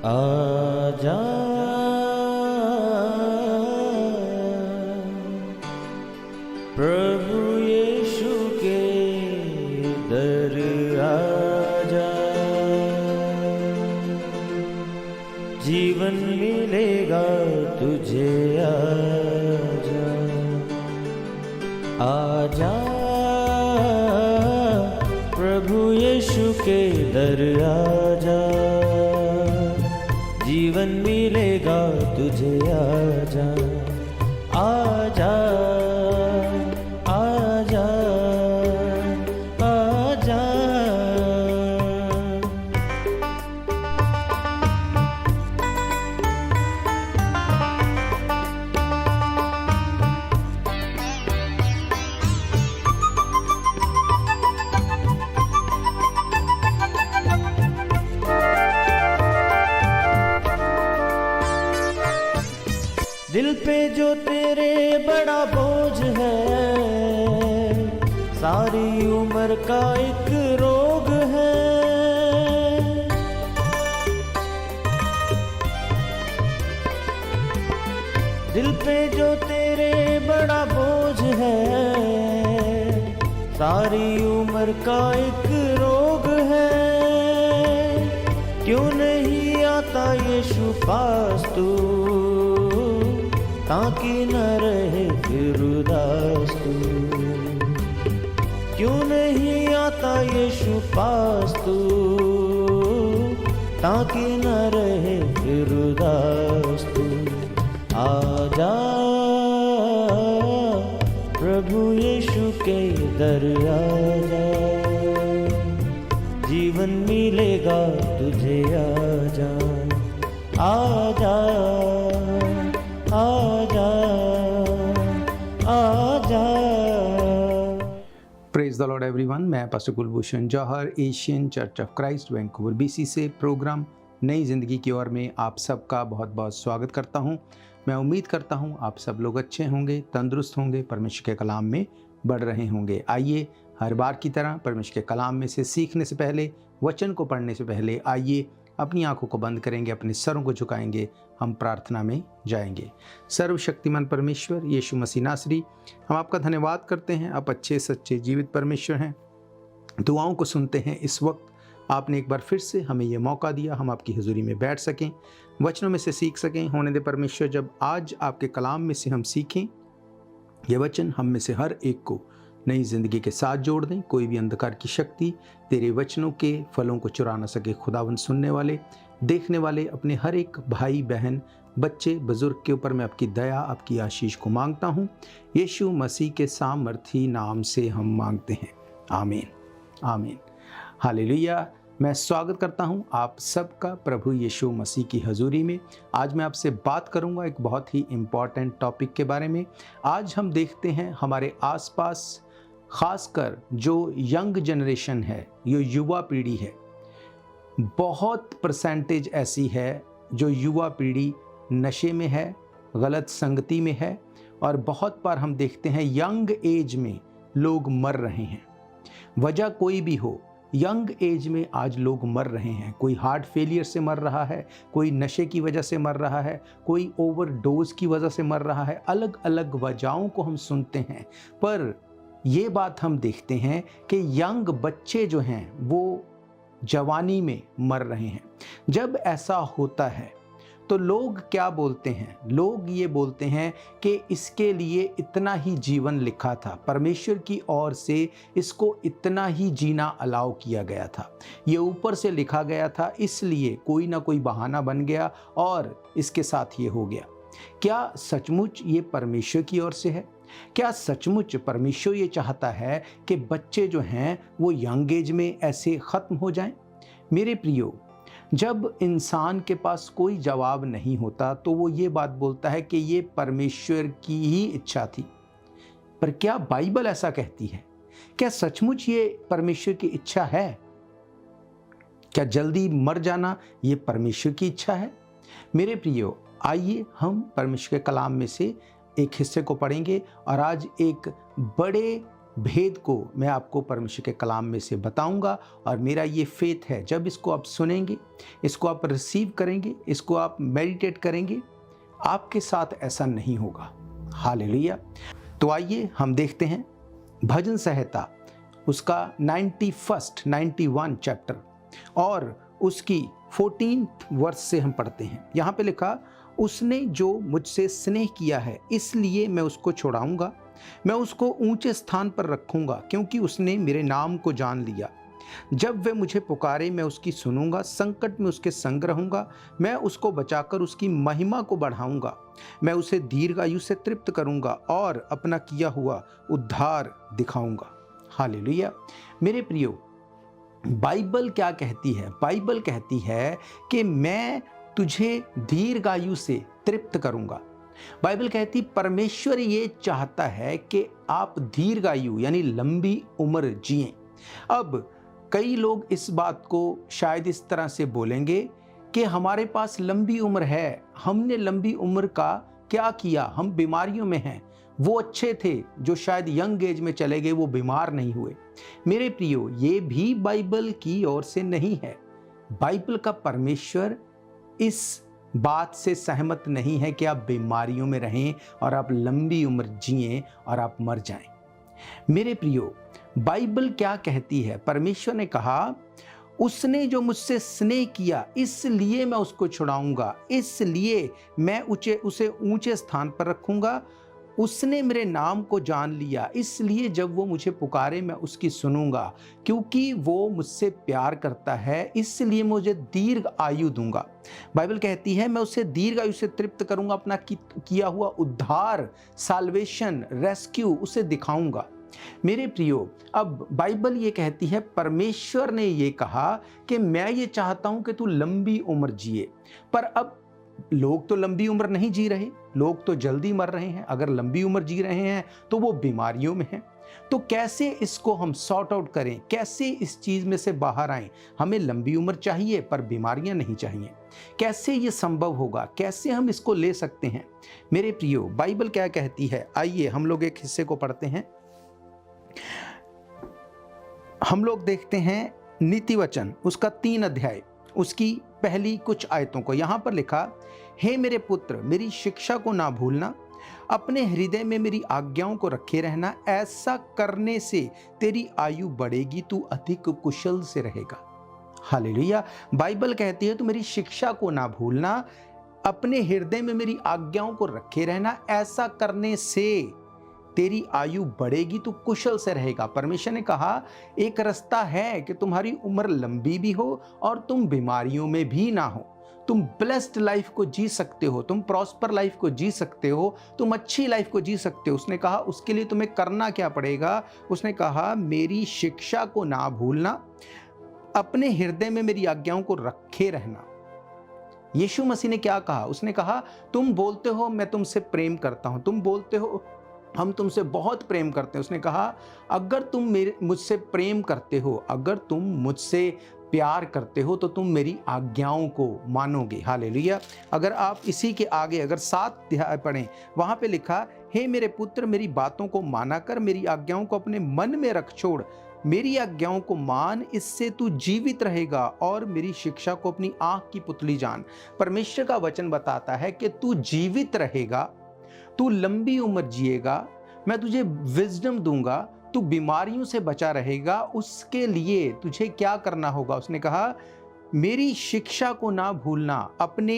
आजा प्रभु यीशु के दर आजा, जीवन मिलेगा तुझे। आजा आजा प्रभु यीशु के दर आजा, जीवन मिलेगा तुझे। आजा आजा आजा आजा। दिल पे जो तेरे बड़ा बोझ है, सारी उम्र का एक रोग है। दिल पे जो तेरे बड़ा बोझ है, सारी उम्र का एक रोग है। क्यों नहीं आता यीशु पास तू, ताकि न रहे फिर उदास तू। क्यों नहीं आता यीशु पास तू, ताकि न रहे फिर उदास तू। आजा प्रभु यीशु के दर आजा, जीवन मिलेगा तुझे। आजा आजा आजा आजा। Praise the Lord everyone. मैं pastor Kulbhushan Johar, Asian Church of Christ Vancouver BC से प्रोग्राम नई ज़िंदगी की ओर में आप सबका बहुत बहुत स्वागत करता हूं। मैं उम्मीद करता हूं आप सब लोग अच्छे होंगे, तंदुरुस्त होंगे, परमेश्वर के कलाम में बढ़ रहे होंगे। आइए हर बार की तरह परमेश्वर के कलाम में से सीखने से पहले, वचन को पढ़ने से पहले आइए अपनी आंखों को बंद करेंगे, अपने सरों को झुकाएंगे, हम प्रार्थना में जाएंगे। सर्वशक्तिमान परमेश्वर यीशु मसीह नासरी, हम आपका धन्यवाद करते हैं। आप अच्छे सच्चे जीवित परमेश्वर हैं, दुआओं को सुनते हैं। इस वक्त आपने एक बार फिर से हमें ये मौका दिया, हम आपकी हुजूरी में बैठ सकें, वचनों में से सीख सकें। होने दे परमेश्वर, जब आज आपके कलाम में से हम सीखें, ये वचन हम में से हर एक को नई ज़िंदगी के साथ जोड़ दें। कोई भी अंधकार की शक्ति तेरे वचनों के फलों को चुरा न सके। खुदावन, सुनने वाले, देखने वाले अपने हर एक भाई बहन, बच्चे, बुजुर्ग के ऊपर मैं आपकी दया, आपकी आशीष को मांगता हूँ। यीशु मसीह के सामर्थी नाम से हम मांगते हैं, आमीन आमीन। हालेलुया। मैं स्वागत करता हूं आप सबका प्रभु यीशु मसीह की हजूरी में। आज मैं आपसे बात करूंगा एक बहुत ही इम्पॉर्टेंट टॉपिक के बारे में। आज हम देखते हैं हमारे आसपास, खासकर जो यंग जनरेशन है, जो युवा पीढ़ी है, बहुत परसेंटेज ऐसी है जो युवा पीढ़ी नशे में है, गलत संगति में है, और बहुत बार हम देखते हैं यंग एज में लोग मर रहे हैं। वजह कोई भी हो, यंग एज में आज लोग मर रहे हैं। कोई हार्ट फेलियर से मर रहा है, कोई नशे की वजह से मर रहा है, कोई ओवरडोज की वजह से मर रहा है। अलग अलग वजहों को हम सुनते हैं, पर ये बात हम देखते हैं कि यंग बच्चे जो हैं वो जवानी में मर रहे हैं। जब ऐसा होता है तो लोग क्या बोलते हैं? लोग ये बोलते हैं कि इसके लिए इतना ही जीवन लिखा था, परमेश्वर की ओर से इसको इतना ही जीना अलाउ किया गया था, ये ऊपर से लिखा गया था, इसलिए कोई ना कोई बहाना बन गया और इसके साथ ये हो गया। क्या सचमुच ये परमेश्वर की ओर से है? क्या सचमुच परमेश्वर ये चाहता है कि बच्चे जो हैं वो यंग एज में ऐसे ख़त्म हो जाएं? मेरे प्रियो, जब इंसान के पास कोई जवाब नहीं होता तो वो ये बात बोलता है कि ये परमेश्वर की ही इच्छा थी। पर क्या बाइबल ऐसा कहती है? क्या सचमुच ये परमेश्वर की इच्छा है? क्या जल्दी मर जाना ये परमेश्वर की इच्छा है? मेरे प्रियो, आइए हम परमेश्वर के कलाम में से एक हिस्से को पढ़ेंगे और आज एक बड़े भेद को मैं आपको परमेश्वर के कलाम में से बताऊंगा। और मेरा ये फेथ है, जब इसको आप सुनेंगे, इसको आप रिसीव करेंगे, इसको आप मेडिटेट करेंगे, आपके साथ ऐसा नहीं होगा। हालेलुया। तो आइए हम देखते हैं भजन संहिता उसका 91 चैप्टर और उसकी 14 वर्स से हम पढ़ते हैं। यहाँ पे लिखा, उसने जो मुझसे स्नेह किया है इसलिए मैं उसको छुड़ाऊंगा, मैं उसको ऊंचे स्थान पर रखूंगा, क्योंकि उसने मेरे नाम को जान लिया। जब वह मुझे पुकारे मैं उसकी सुनूंगा, संकट में उसके संग रहूंगा, मैं उसको बचाकर उसकी महिमा को बढ़ाऊंगा। मैं उसे दीर्घ आयु से तृप्त करूंगा और अपना किया हुआ उद्धार दिखाऊंगा। हालेलुया। मेरे प्रियो, बाइबल क्या कहती है? बाइबल कहती है कि मैं तुझे दीर्घ आयु से तृप्त करूंगा। बाइबल कहती परमेश्वर ये चाहता है कि आप दीर्घ आयु यानी लंबी उम्र जिएं। अब कई लोग इस बात को शायद इस तरह से बोलेंगे कि हमारे पास लंबी उम्र है, हमने लंबी उम्र का क्या किया, हम बीमारियों में हैं। वो अच्छे थे जो शायद यंग एज में चले गए, वो बीमार नहीं हुए। मेरे प्रियो, ये भी बाइबल की ओर से नहीं है। बाइबल का परमेश्वर इस बात से सहमत नहीं है कि आप बीमारियों में रहें और आप लंबी उम्र जिएं और आप मर जाएं। मेरे प्रियो, बाइबल क्या कहती है? परमेश्वर ने कहा, उसने जो मुझसे स्नेह किया इसलिए मैं उसको छुड़ाऊंगा, इसलिए मैं उसे ऊंचे स्थान पर रखूंगा। उसने मेरे नाम को जान लिया, इसलिए जब वो मुझे पुकारे मैं उसकी सुनूंगा। क्योंकि वो मुझसे प्यार करता है इसलिए मुझे दीर्घ आयु दूंगा। बाइबल कहती है मैं उसे दीर्घ आयु से तृप्त करूंगा, अपना किया हुआ उद्धार, साल्वेशन, रेस्क्यू उसे दिखाऊंगा। मेरे प्रियो, अब बाइबल ये कहती है, परमेश्वर ने ये कहा कि मैं ये चाहता हूं कि तू लंबी उम्र जिए। पर अब लोग तो लंबी उम्र नहीं जी रहे, लोग तो जल्दी मर रहे हैं। अगर लंबी उम्र जी रहे हैं तो वो बीमारियों में हैं। तो कैसे इसको हम सॉर्ट आउट करें, कैसे इस चीज में से बाहर आएं? हमें लंबी उम्र चाहिए पर बीमारियां नहीं चाहिए। कैसे ये संभव होगा? कैसे हम इसको ले सकते हैं? मेरे प्रियो, बाइबल क्या कहती है? आइए हम लोग एक हिस्से को पढ़ते हैं। हम लोग देखते हैं नीति वचन उसका 3 अध्याय उसकी पहली कुछ आयतों को। यहां पर लिखा, हे मेरे पुत्र, मेरी शिक्षा को ना भूलना, अपने हृदय में मेरी आज्ञाओं को रखे रहना। ऐसा करने से तेरी आयु बढ़ेगी, तू अधिक कुशल से रहेगा। हालेलुया। बाइबल कहती है तू मेरी शिक्षा को ना भूलना, अपने हृदय में मेरी आज्ञाओं को रखे रहना। ऐसा करने से तेरी आयु बढ़ेगी, तू कुशल से रहेगा। परमेश्वर ने कहा एक रास्ता है कि तुम्हारी उम्र लंबी भी हो और तुम बीमारियों में भी ना हो। तुम ब्लेस्ड लाइफ को जी सकते हो, तुम प्रॉस्पर लाइफ को जी सकते हो, तुम अच्छी लाइफ को जी सकते हो। उसने कहा उसके लिए तुम्हें करना क्या पड़ेगा? उसने कहा मेरी शिक्षा को ना भूलना, अपने हृदय में मेरी आज्ञाओं को रखे रहना। यीशु मसीह ने क्या कहा? उसने कहा तुम बोलते हो मैं तुमसे प्रेम करता हूं, तुम बोलते हो हम तुमसे बहुत प्रेम करते हैं। उसने कहा अगर तुम मुझसे प्रेम करते हो, अगर तुम मुझसे प्यार करते हो तो तुम मेरी आज्ञाओं को मानोगे। हालेलुया। अगर आप इसी के आगे अगर 7 अध्याय पढ़ें, वहां पे लिखा, हे मेरे पुत्र, मेरी बातों को माना कर, मेरी आज्ञाओं को अपने मन में रख छोड़, मेरी आज्ञाओं को मान, इससे तू जीवित रहेगा और मेरी शिक्षा को अपनी आंख की पुतली जान। परमेश्वर का वचन बताता है कि तू जीवित रहेगा, तू लंबी उम्र जिएगा, मैं तुझे विजडम दूंगा, तू बीमारियों से बचा रहेगा। उसके लिए तुझे क्या करना होगा? उसने कहा मेरी शिक्षा को ना भूलना, अपने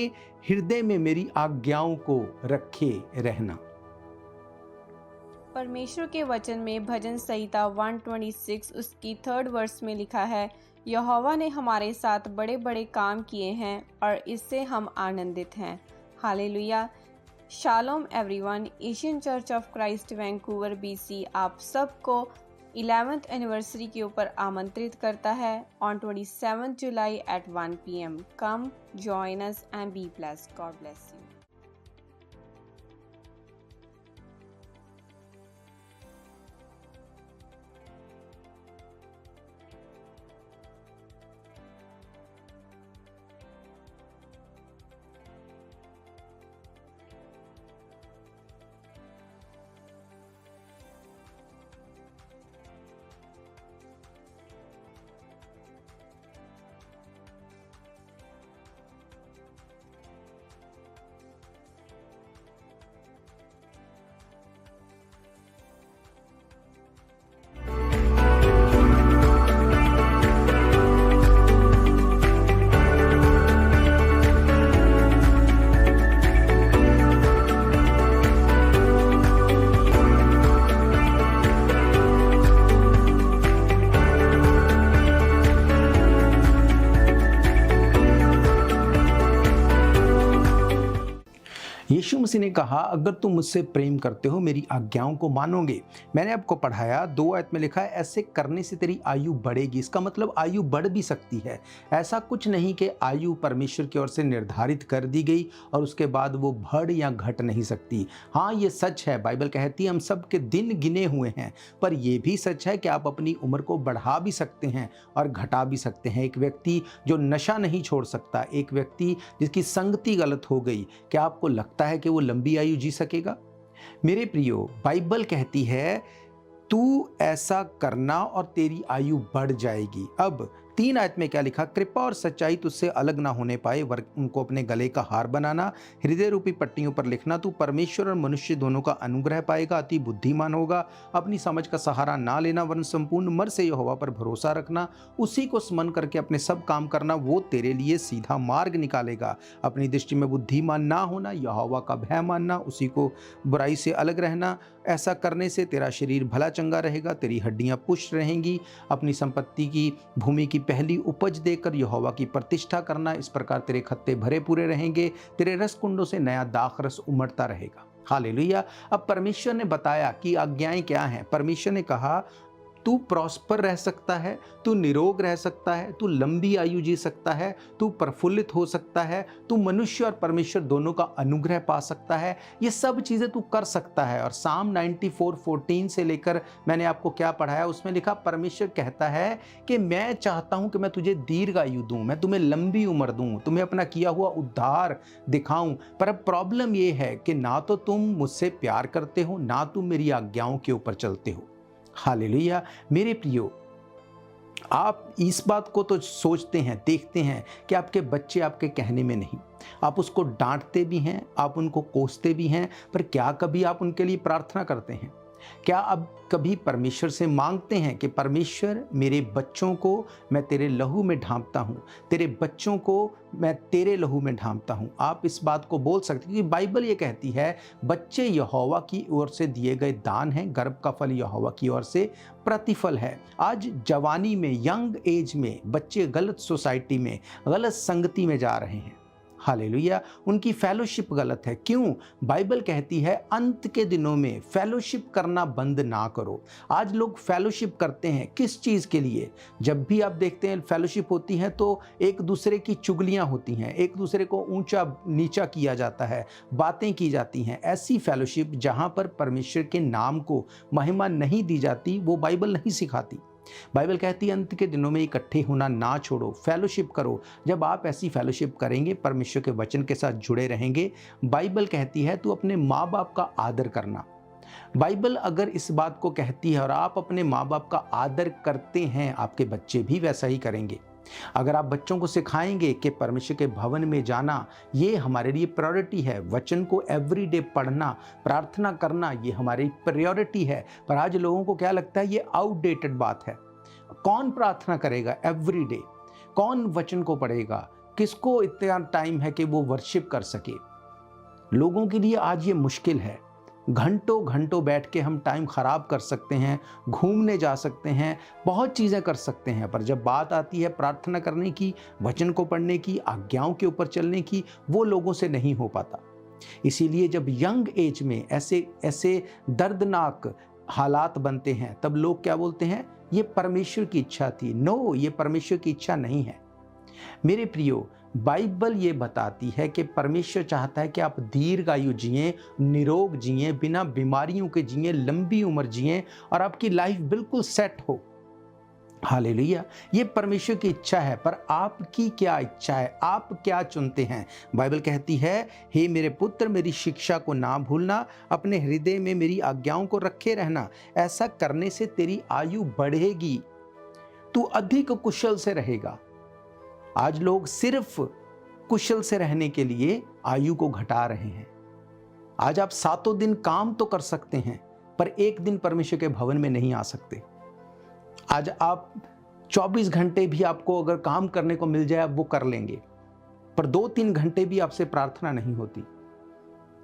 हृदय में मेरी आज्ञाओं को रखे रहना। परमेश्वर के वचन में भजन संहिता 126 उसकी 3rd वर्स में लिखा है, यहोवा ने हमारे साथ बड़े बड़े काम किए हैं और इससे हम आनंदित हैं। Hallelujah. Shalom everyone. Asian Church of Christ Vancouver BC आप सबको 11th एनिवर्सरी के ऊपर आमंत्रित करता है on 27 July at 1 PM। Come, join us and be blessed. God bless you. मसीह ने कहा, अगर तुम मुझसे प्रेम करते हो मेरी आज्ञाओं को मानोगे। मैंने आपको पढ़ाया 2 आयत में लिखा है, ऐसे करने से तेरी आयु बढ़ेगी। इसका मतलब आयु बढ़ भी सकती है। ऐसा कुछ नहीं कि आयु परमेश्वर की ओर से निर्धारित कर दी गई और उसके बाद वो बढ़ या घट नहीं सकती। हाँ, ये सच है, बाइबल कहती है हम सब के दिन गिने हुए हैं, पर यह भी सच है कि आप अपनी उम्र को बढ़ा भी सकते हैं और घटा भी सकते हैं। एक व्यक्ति जो नशा नहीं छोड़ सकता, एक व्यक्ति जिसकी संगति गलत हो गई, क्या आपको लगता है कि वो लंबी आयु जी सकेगा? मेरे प्रियो, बाइबल कहती है तू ऐसा करना और तेरी आयु बढ़ जाएगी। अब 3 आयत में क्या लिखा, कृपा और सच्चाई तुझसे अलग ना होने पाए, उनको अपने गले का हार बनाना, हृदय रूपी पट्टियों पर लिखना। तू परमेश्वर और मनुष्य दोनों का अनुग्रह पाएगा, अति बुद्धिमान होगा, अपनी समझ का सहारा ना लेना, वरन संपूर्ण मन से यहोवा पर भरोसा रखना, उसी को स्मरण करके अपने सब काम करना, वो तेरे लिए सीधा मार्ग निकालेगा। अपनी दृष्टि में बुद्धिमान ना होना, यहोवा का भय मानना, उसी को बुराई से अलग रहना। ऐसा करने से तेरा शरीर भला चंगा रहेगा, तेरी हड्डियां पुष्ट रहेंगी। अपनी संपत्ति की भूमि की पहली उपज देकर यहोवा की प्रतिष्ठा करना, इस प्रकार तेरे खत्ते भरे पूरे रहेंगे, तेरे रस कुंडों से नया दाख रस उमड़ता रहेगा। हालेलुया। अब परमेश्वर ने बताया कि आज्ञाएं क्या हैं। परमेश्वर ने कहा तू प्रॉस्पर रह सकता है, तू निरोग रह सकता है, तू लंबी आयु जी सकता है, तू प्रफुल्लित हो सकता है, तू मनुष्य और परमेश्वर दोनों का अनुग्रह पा सकता है। ये सब चीज़ें तू कर सकता है। और साम 94:14 से लेकर मैंने आपको क्या पढ़ाया, उसमें लिखा परमेश्वर कहता है कि मैं चाहता हूं कि मैं तुझे दीर्घ आयु दूं, मैं तुम्हें लंबी उम्र दूं, तुम्हें अपना किया हुआ उद्धार दिखाऊं। पर अब प्रॉब्लम ये है कि ना तो तुम मुझसे प्यार करते हो, ना तुम मेरी आज्ञाओं के ऊपर चलते हो। हालेलुया। मेरे प्रियो, आप इस बात को तो सोचते हैं, देखते हैं कि आपके बच्चे आपके कहने में नहीं, आप उसको डांटते भी हैं, आप उनको कोसते भी हैं, पर क्या कभी आप उनके लिए प्रार्थना करते हैं? क्या अब कभी परमेश्वर से मांगते हैं कि परमेश्वर मेरे बच्चों को मैं तेरे लहू में ढांपता हूँ, तेरे बच्चों को मैं तेरे लहू में ढांपता हूँ? आप इस बात को बोल सकते हैं, क्योंकि बाइबल ये कहती है बच्चे यहोवा की ओर से दिए गए दान हैं, गर्भ का फल यहोवा की ओर से प्रतिफल है। आज जवानी में, यंग एज में बच्चे गलत सोसाइटी में, गलत संगति में जा रहे हैं। हालेलुया। उनकी फेलोशिप गलत है। क्यों? बाइबल कहती है अंत के दिनों में फेलोशिप करना बंद ना करो। आज लोग फेलोशिप करते हैं किस चीज़ के लिए? जब भी आप देखते हैं फेलोशिप होती है तो एक दूसरे की चुगलियां होती हैं, एक दूसरे को ऊंचा नीचा किया जाता है, बातें की जाती हैं। ऐसी फेलोशिप जहां पर परमेश्वर के नाम को महिमा नहीं दी जाती, वो बाइबल नहीं सिखाती। बाइबल कहती है अंत के दिनों में इकट्ठे होना ना छोड़ो, फेलोशिप करो। जब आप ऐसी फेलोशिप करेंगे, परमेश्वर के वचन के साथ जुड़े रहेंगे, बाइबल कहती है तू अपने माँ बाप का आदर करना। बाइबल अगर इस बात को कहती है और आप अपने माँ बाप का आदर करते हैं, आपके बच्चे भी वैसा ही करेंगे। अगर आप बच्चों को सिखाएंगे कि परमेश्वर के भवन में जाना ये हमारे लिए प्रायोरिटी है, वचन को एवरीडे पढ़ना, प्रार्थना करना ये हमारी प्रायोरिटी है, पर आज लोगों को क्या लगता है ये आउटडेटेड बात है। कौन प्रार्थना करेगा एवरीडे? कौन वचन को पढ़ेगा? किसको इतना टाइम है कि वो वर्शिप कर सके? लोगों के लिए आज ये मुश्किल है। घंटों घंटों बैठ के हम टाइम ख़राब कर सकते हैं, घूमने जा सकते हैं, बहुत चीज़ें कर सकते हैं, पर जब बात आती है प्रार्थना करने की, वचन को पढ़ने की, आज्ञाओं के ऊपर चलने की, वो लोगों से नहीं हो पाता। इसीलिए जब यंग एज में ऐसे दर्दनाक हालात बनते हैं, तब लोग क्या बोलते हैं, ये परमेश्वर की इच्छा थी। नो, ये परमेश्वर की इच्छा नहीं है। मेरे प्रियो, बाइबल ये बताती है कि परमेश्वर चाहता है कि आप दीर्घायु जिएं, निरोग जिएं, बिना बीमारियों के जिएं, लंबी उम्र जिएं और आपकी लाइफ बिल्कुल सेट हो। हालेलुया। ये परमेश्वर की इच्छा है, पर आपकी क्या इच्छा है? आप क्या चुनते हैं? बाइबल कहती है, हे मेरे पुत्र, मेरी शिक्षा को ना भूलना, अपने हृदय में मेरी आज्ञाओं को रखे रहना। ऐसा करने से तेरी आयु बढ़ेगी, तू अधिक कुशल से रहेगा। आज लोग सिर्फ कुशल से रहने के लिए आयु को घटा रहे हैं। आज आप 7 दिन काम तो कर सकते हैं, पर एक दिन परमेश्वर के भवन में नहीं आ सकते। आज आप 24 घंटे भी आपको अगर काम करने को मिल जाए, आप वो कर लेंगे, पर 2-3 घंटे भी आपसे प्रार्थना नहीं होती।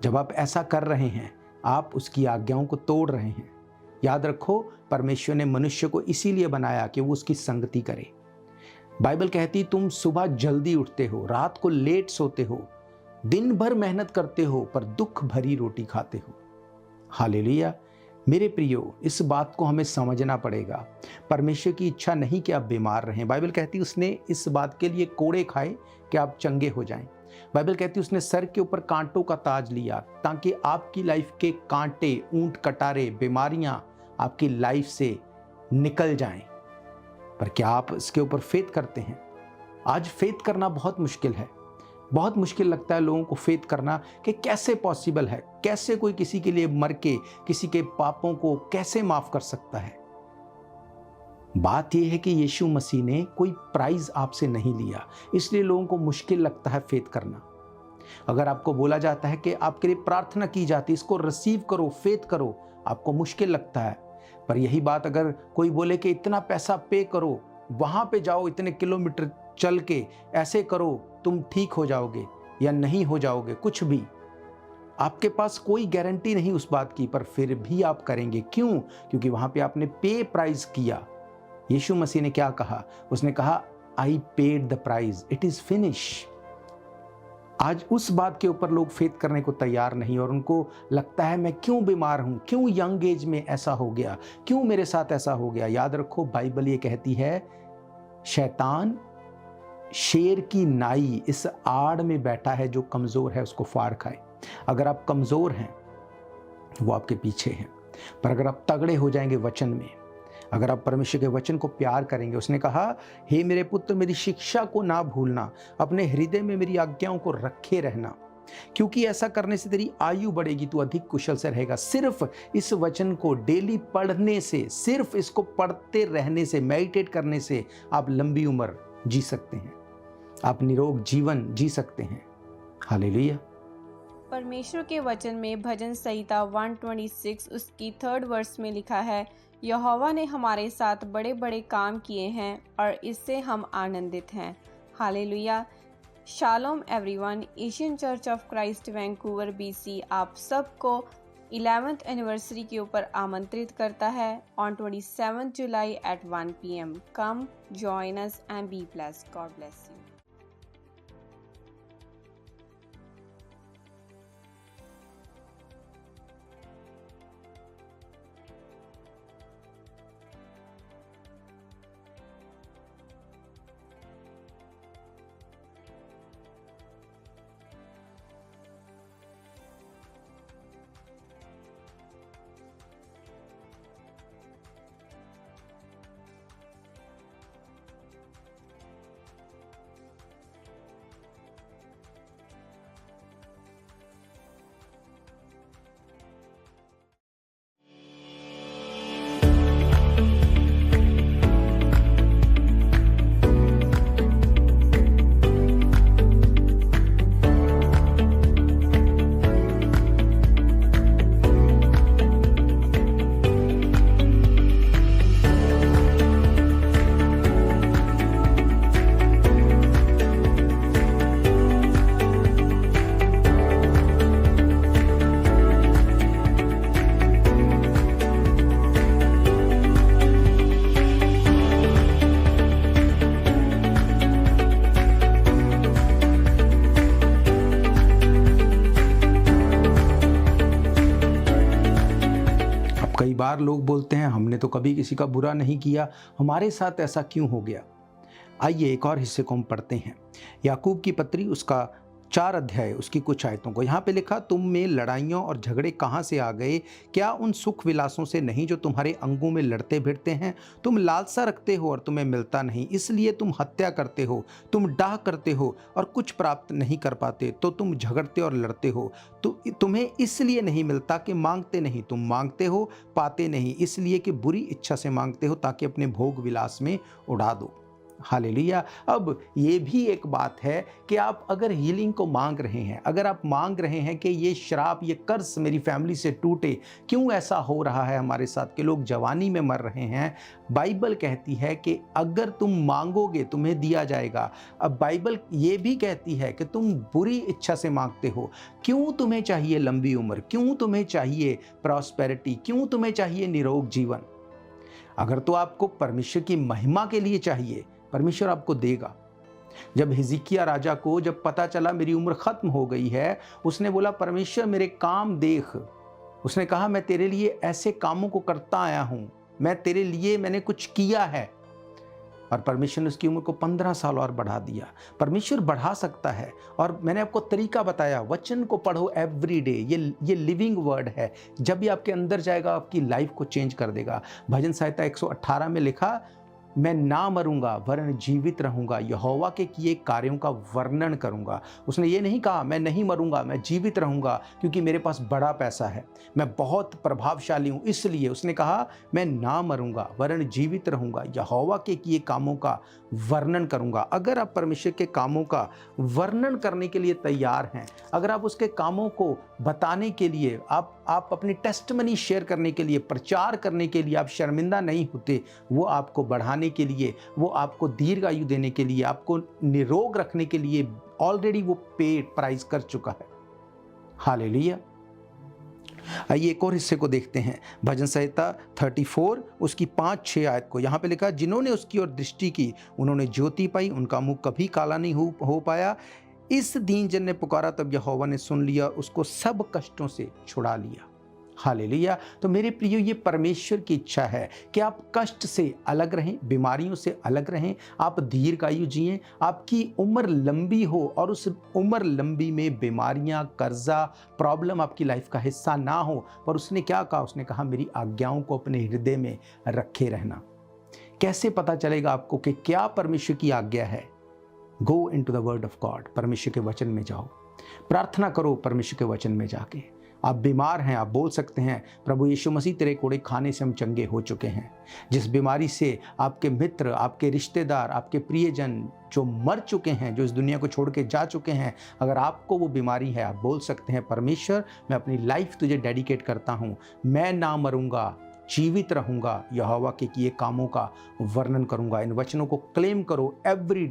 जब आप ऐसा कर रहे हैं, आप उसकी आज्ञाओं को तोड़ रहे हैं। याद रखो, परमेश्वर ने मनुष्य को इसीलिए बनाया कि वो उसकी संगति करे। बाइबल कहती तुम सुबह जल्दी उठते हो, रात को लेट सोते हो, दिन भर मेहनत करते हो पर दुख भरी रोटी खाते हो। हालेलुया। मेरे प्रियो, इस बात को हमें समझना पड़ेगा। परमेश्वर की इच्छा नहीं कि आप बीमार रहें। बाइबल कहती है उसने इस बात के लिए कोड़े खाए कि आप चंगे हो जाएं। बाइबल कहती है उसने सर के ऊपर कांटों का ताज लिया ताकि आपकी लाइफ के कांटे, ऊंट कटारे, बीमारियां आपकी लाइफ से निकल जाएं। पर क्या आप इसके ऊपर फेथ करते हैं? आज फेथ करना बहुत मुश्किल है। बहुत मुश्किल लगता है लोगों को फेथ करना कि कैसे पॉसिबल है, कैसे कोई किसी के लिए मर के किसी के पापों को कैसे माफ कर सकता है। बात यह है कि यीशु मसीह ने कोई प्राइज आपसे नहीं लिया, इसलिए लोगों को मुश्किल लगता है फेथ करना। अगर आपको बोला जाता है कि आपके लिए प्रार्थना की जाती है, इसको रिसीव करो, फेथ करो, आपको मुश्किल लगता है। पर यही बात अगर कोई बोले कि इतना पैसा पे करो, वहां पे जाओ, इतने किलोमीटर चल के ऐसे करो, तुम ठीक हो जाओगे या नहीं हो जाओगे, कुछ भी आपके पास कोई गारंटी नहीं उस बात की, पर फिर भी आप करेंगे। क्यों? क्योंकि वहां पे आपने पे प्राइस किया। यीशु मसीह ने क्या कहा? उसने कहा I paid the price, it is finish. आज उस बात के ऊपर लोग फेथ करने को तैयार नहीं, और उनको लगता है मैं क्यों बीमार हूं, क्यों यंग एज में ऐसा हो गया, क्यों मेरे साथ ऐसा हो गया। याद रखो, बाइबल ये कहती है शैतान शेर की नाई इस आड़ में बैठा है, जो कमजोर है उसको फाड़ खाए। अगर आप कमजोर हैं वो आपके पीछे हैं, पर अगर आप तगड़े हो जाएंगे वचन में, अगर आप परमेश्वर के वचन को प्यार करेंगे। उसने कहा, हे मेरे पुत्र, मेरी शिक्षा को ना भूलना, अपने हृदय में मेरी आज्ञाओं को रखे रहना, क्योंकि ऐसा करने से तेरी आयु बढ़ेगी, तू अधिक कुशल से रहेगा। सिर्फ इस वचन को डेली पढ़ने से, सिर्फ इसको पढ़ते रहने से, मेडिटेट करने से आप लंबी उम्र जी सकते हैं, आप निरोग जीवन जी सकते हैं। हालेलुया। परमेश्वर के वचन में भजन संहिता 126 उसकी 3rd वर्स में लिखा है, यहोवा ने हमारे साथ बड़े बड़े काम किए हैं और इससे हम आनंदित हैं। Hallelujah. Shalom everyone. Asian Church of Christ Vancouver BC आप सबको 11th एनिवर्सरी के ऊपर आमंत्रित करता है on 27 July at 1 PM। Come, join us and be blessed. God bless you. कई बार लोग बोलते हैं हमने तो कभी किसी का बुरा नहीं किया, हमारे साथ ऐसा क्यों हो गया। आइए एक और हिस्से को हम पढ़ते हैं, याकूब की पत्री उसका 4 अध्याय उसकी कुछ आयतों को। यहाँ पे लिखा, तुम में लड़ाइयों और झगड़े कहाँ से आ गए? क्या उन सुख विलासों से नहीं जो तुम्हारे अंगों में लड़ते भिड़ते हैं? तुम लालसा रखते हो और तुम्हें मिलता नहीं, इसलिए तुम हत्या करते हो। तुम डाह करते हो और कुछ प्राप्त नहीं कर पाते, तो तुम झगड़ते और लड़ते हो। तो तुम्हें इसलिए नहीं मिलता कि मांगते नहीं, तुम मांगते हो पाते नहीं, इसलिए कि बुरी इच्छा से मांगते हो ताकि अपने भोग विलास में उड़ा दो। हालेलुया। अब ये भी एक बात है कि आप अगर हीलिंग को मांग रहे हैं, अगर आप मांग रहे हैं कि ये श्राप, ये कर्ज मेरी फैमिली से टूटे, क्यों ऐसा हो रहा है हमारे साथ के लोग जवानी में मर रहे हैं, बाइबल कहती है कि अगर तुम मांगोगे तुम्हें दिया जाएगा। अब बाइबल ये भी कहती है कि तुम बुरी इच्छा से मांगते हो। क्यों तुम्हें चाहिए लंबी उम्र? क्यों तुम्हें चाहिए प्रॉस्पेरिटी? क्यों तुम्हें चाहिए निरोग जीवन? अगर तो आपको परमेश्वर की महिमा के लिए चाहिए, परमेश्वर आपको देगा। जब हिजकिय्याह राजा को जब पता चला मेरी उम्र खत्म हो गई है, उसने बोला परमेश्वर मेरे काम देख। उसने कहा मैं तेरे लिए ऐसे कामों को करता आया हूं, मैं तेरे लिए मैंने कुछ किया है। और परमेश्वर ने उसकी उम्र को 15 साल और बढ़ा दिया। परमेश्वर बढ़ा सकता है। और मैंने आपको तरीका बताया, वचन को पढ़ो एवरी डे। ये लिविंग वर्ड है, जब भी आपके अंदर जाएगा आपकी लाइफ को चेंज कर देगा। भजन संहिता 118 में लिखा, मैं ना मरूंगा वरन जीवित रहूंगा, यहोवा के किए कार्यों का वर्णन करूंगा। उसने ये नहीं कहा मैं नहीं मरूंगा, मैं जीवित रहूंगा क्योंकि मेरे पास बड़ा पैसा है, मैं बहुत प्रभावशाली हूं, इसलिए उसने कहा मैं ना मरूंगा वरन जीवित रहूंगा, यहोवा के किए कामों का वर्णन करूंगा। अगर आप परमेश्वर के कामों का वर्णन करने के लिए तैयार हैं, अगर आप उसके कामों को बताने के लिए, आप अपनी टेस्टमनी शेयर करने के लिए, प्रचार करने के लिए आप शर्मिंदा नहीं होते, वो आपको बढ़ाने के लिए, वो आपको दीर्घायु देने के लिए, आपको निरोग रखने के लिए ऑलरेडी वो पेड प्राइस कर चुका है। हालेलुया। आइए एक और हिस्से को देखते हैं, भजन संहिता 34 उसकी 5-6 आयत को। यहाँ पे लिखा, जिन्होंने उसकी ओर दृष्टि की उन्होंने ज्योति पाई, उनका मुख कभी काला नहीं हो पाया। इस दीन जन ने पुकारा तब यहोवा ने सुन लिया, उसको सब कष्टों से छुड़ा लिया। हालेलुया। तो मेरे प्रियो, ये परमेश्वर की इच्छा है कि आप कष्ट से अलग रहें, बीमारियों से अलग रहें, आप दीर्घायु जिएं, आपकी उम्र लंबी हो और उस उम्र लंबी में बीमारियां, कर्जा, प्रॉब्लम आपकी लाइफ का हिस्सा ना हो। पर उसने क्या कहा? उसने कहा मेरी आज्ञाओं को अपने हृदय में रखे रहना। कैसे पता चलेगा आपको कि क्या परमेश्वर की आज्ञा है? Go into the word of God, परमेश्वर के वचन में जाओ, प्रार्थना करो परमेश्वर के वचन में जाके। आप बीमार हैं, आप बोल सकते हैं प्रभु यीशु मसीह तेरे कोड़े खाने से हम चंगे हो चुके हैं। जिस बीमारी से आपके मित्र, आपके रिश्तेदार, आपके प्रियजन जो मर चुके हैं, जो इस दुनिया को छोड़ के जा चुके हैं, अगर आपको वो बीमारी है, आप बोल सकते हैं परमेश्वर मैं अपनी लाइफ तुझे डेडिकेट करता हूँ, मैं ना मरूंगा, जीवित रहूंगा, यहोवा के किए कामों का वर्णन करूंगा। इन वचनों को क्लेम करो एवरी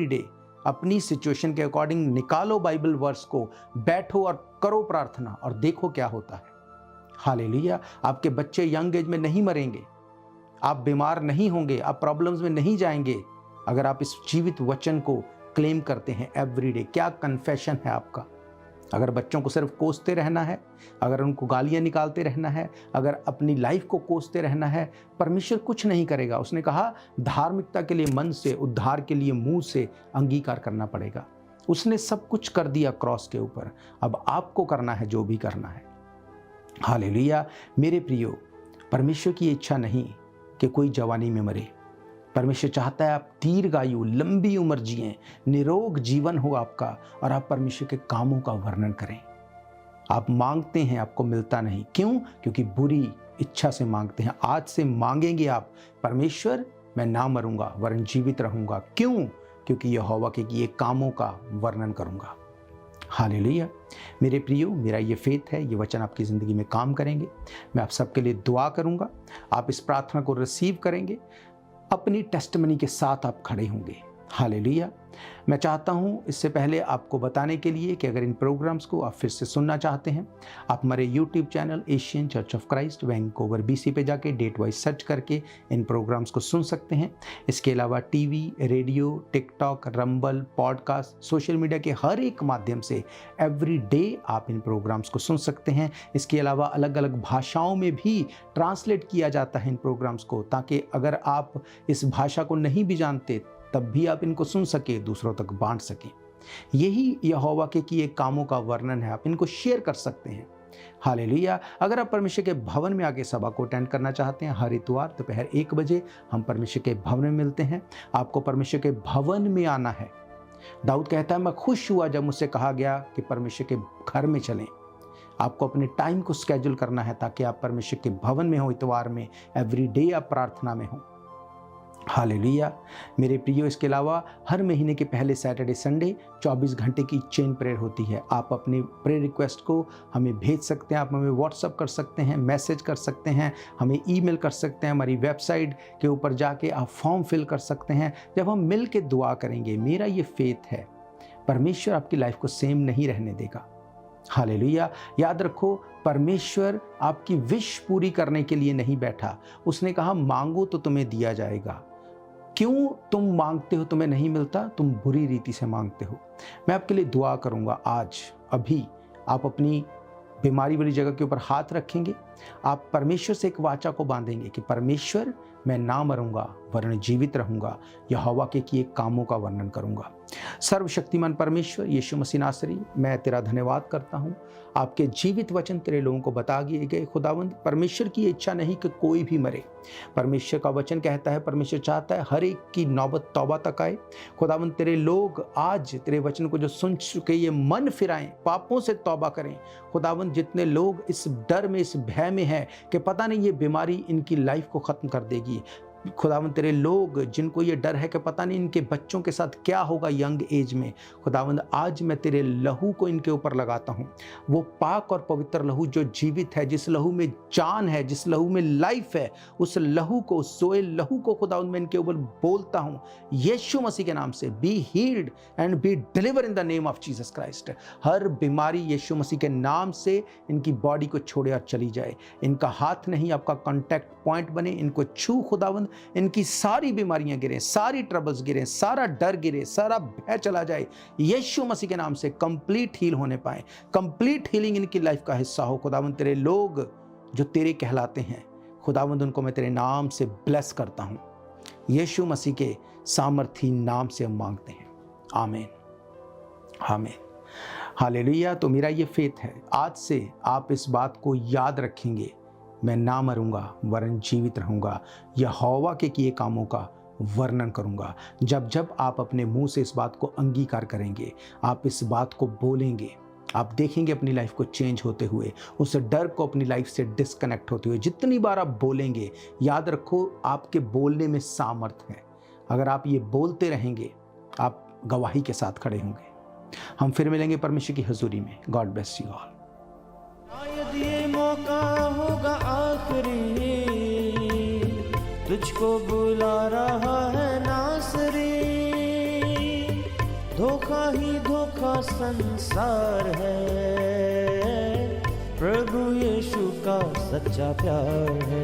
डे। अपनी सिचुएशन के अकॉर्डिंग निकालो बाइबल वर्स को, बैठो और करो प्रार्थना और देखो क्या होता है। हालेलुया। आपके बच्चे यंग एज में नहीं मरेंगे, आप बीमार नहीं होंगे, आप प्रॉब्लम्स में नहीं जाएंगे, अगर आप इस जीवित वचन को क्लेम करते हैं एवरीडे। क्या कन्फेशन है आपका? अगर बच्चों को सिर्फ कोसते रहना है, अगर उनको गालियां निकालते रहना है, अगर अपनी लाइफ को कोसते रहना है, परमेश्वर कुछ नहीं करेगा। उसने कहा धार्मिकता के लिए मन से, उद्धार के लिए मुंह से अंगीकार करना पड़ेगा। उसने सब कुछ कर दिया क्रॉस के ऊपर, अब आपको करना है जो भी करना है। हालेलुया। मेरे प्रियो, परमेश्वर की इच्छा नहीं कि कोई जवानी में मरे। परमेश्वर चाहता है आप दीर्घायु, लंबी उम्र जिएं, निरोग जीवन हो आपका, और आप परमेश्वर के कामों का वर्णन करें। आप मांगते हैं, आपको मिलता नहीं। क्यों? क्योंकि बुरी इच्छा से मांगते हैं। आज से मांगेंगे आप, परमेश्वर मैं ना मरूंगा वरन जीवित रहूंगा। क्यों? क्योंकि यहोवा के किए कामों का वर्णन करूंगा। हालेलुया। मेरे प्रियो, मेरा ये फेथ है, ये वचन आपकी ज़िंदगी में काम करेंगे। मैं आप सबके लिए दुआ करूंगा, आप इस प्रार्थना को रिसीव करेंगे, अपनी टेस्टमनी के साथ आप खड़े होंगे। हालेलुया। मैं चाहता हूँ इससे पहले आपको बताने के लिए कि अगर इन प्रोग्राम्स को आप फिर से सुनना चाहते हैं, आप हमारे YouTube channel Asian Church of Christ Vancouver BC पे जाके डेट वाइज सर्च करके इन प्रोग्राम्स को सुन सकते हैं। इसके अलावा TV, radio, TikTok, rumble, podcast, social media के हर एक माध्यम से एवरी डे आप इन प्रोग्राम्स को सुन सकते हैं। इसके अलावा अलग अलग भाषाओं में भी ट्रांसलेट किया जाता है इन प्रोग्राम्स को, ताकि अगर आप इस भाषा को नहीं भी जानते तब भी आप इनको सुन सके, दूसरों तक बांट सकें। यही यहोवा के किए कामों का वर्णन है। आप इनको शेयर कर सकते हैं। हालेलुया। अगर आप परमेश्वर के भवन में आके सभा को अटेंड करना चाहते हैं, हर इतवार दोपहर 1 बजे हम परमेश्वर के भवन में मिलते हैं। आपको परमेश्वर के भवन में आना है। दाऊद कहता है मैं खुश हुआ जब मुझसे कहा गया कि परमेश्वर के घर में चलें। आपको अपने टाइम को स्केड्यूल करना है ताकि आप परमेश्वर के भवन में हो, इतवार में, एवरी डे आप प्रार्थना में हो। हालेलुया। मेरे प्रियो, इसके अलावा हर महीने के पहले सैटरडे संडे 24 घंटे की चेन प्रेयर होती है। आप अपने प्रेयर रिक्वेस्ट को हमें भेज सकते हैं, आप हमें व्हाट्सअप कर सकते हैं, मैसेज कर सकते हैं, हमें ईमेल कर सकते हैं, हमारी वेबसाइट के ऊपर जाके आप फॉर्म फिल कर सकते हैं। जब हम मिल के दुआ करेंगे, मेरा ये फेथ है, परमेश्वर आपकी लाइफ को सेम नहीं रहने देगा। हालेलुया। याद रखो, परमेश्वर आपकी विश पूरी करने के लिए नहीं बैठा। उसने कहा मांगो तो तुम्हें दिया जाएगा। क्यों तुम मांगते हो तुम्हें नहीं मिलता? तुम बुरी रीति से मांगते हो। मैं आपके लिए दुआ करूंगा। आज अभी आप अपनी बीमारी वाली जगह के ऊपर हाथ रखेंगे, आप परमेश्वर से एक वाचा को बांधेंगे कि परमेश्वर, मैं ना मरूंगा वरन जीवित रहूंगा, यहोवा के किए कामों का वर्णन करूंगा। सर्वशक्तिमान परमेश्वर यीशु मसीह नासरी, मैं तेरा धन्यवाद करता हूं। आपके जीवित वचन तेरे लोगों को बता दिए गए। खुदावंद, परमेश्वर की इच्छा नहीं कि कोई भी मरे। परमेश्वर का वचन कहता है, परमेश्वर चाहता है हर एक की नौबत तौबा तक आए। खुदावंद, तेरे लोग आज तेरे वचन को जो सुन चुके ये मन फिराएं, पापों से तौबा करें। खुदावंद, जितने लोग इस डर में, इस भय में है कि पता नहीं ये बीमारी इनकी लाइफ को खत्म कर देगी, खुदावंद तेरे लोग जिनको ये डर है कि पता नहीं इनके बच्चों के साथ क्या होगा यंग एज में, खुदावंद आज मैं तेरे लहू को इनके ऊपर लगाता हूँ। वो पाक और पवित्र लहू जो जीवित है, जिस लहू में जान है, जिस लहू में लाइफ है, उस लहू को, उस सोए लहू को खुदावंद मैं इनके ऊपर बोलता हूँ यीशु मसीह के नाम से, be healed and be delivered in the name of Jesus Christ. हर बीमारी यीशु मसीह के नाम से इनकी बॉडी को छोड़े और चली जाए। इनका हाथ नहीं आपका कॉन्टैक्ट पॉइंट बने, इनको छू खुदावंद, इनकी सारी बीमारियां गिरे, सारी ट्रबल्स गिरे, सारा डर गिरे, सारा भय चला जाए। यीशु मसीह के नाम से कंप्लीट हील होने पाए, कंप्लीट हीलिंग इनकी लाइफ का हिस्सा हो। खुदावंद तेरे लोग जो तेरे कहलाते हैं, खुदावंद उनको मैं तेरे नाम से ब्लेस करता हूं। यीशु मसीह के सामर्थी नाम से हम मांगते हैं, आमीन आमीन हालेलुया। तो मेरा ये फेथ है, आज से आप इस बात को याद रखेंगे, मैं ना मरूंगा वरन जीवित रहूंगा, यहोवा के किए कामों का वर्णन करूंगा। जब जब आप अपने मुंह से इस बात को अंगीकार करेंगे, आप इस बात को बोलेंगे, आप देखेंगे अपनी लाइफ को चेंज होते हुए, उस डर को अपनी लाइफ से डिस्कनेक्ट होते हुए। जितनी बार आप बोलेंगे, याद रखो आपके बोलने में सामर्थ है। अगर आप ये बोलते रहेंगे, आप गवाही के साथ खड़े होंगे। हम फिर मिलेंगे परमेश्वर की हजूरी में। God bless you all. शायद ये मौका होगा आखिरी, तुझको बुला रहा है नासरी। धोखा ही धोखा संसार है, प्रभु यीशु का सच्चा प्यार है।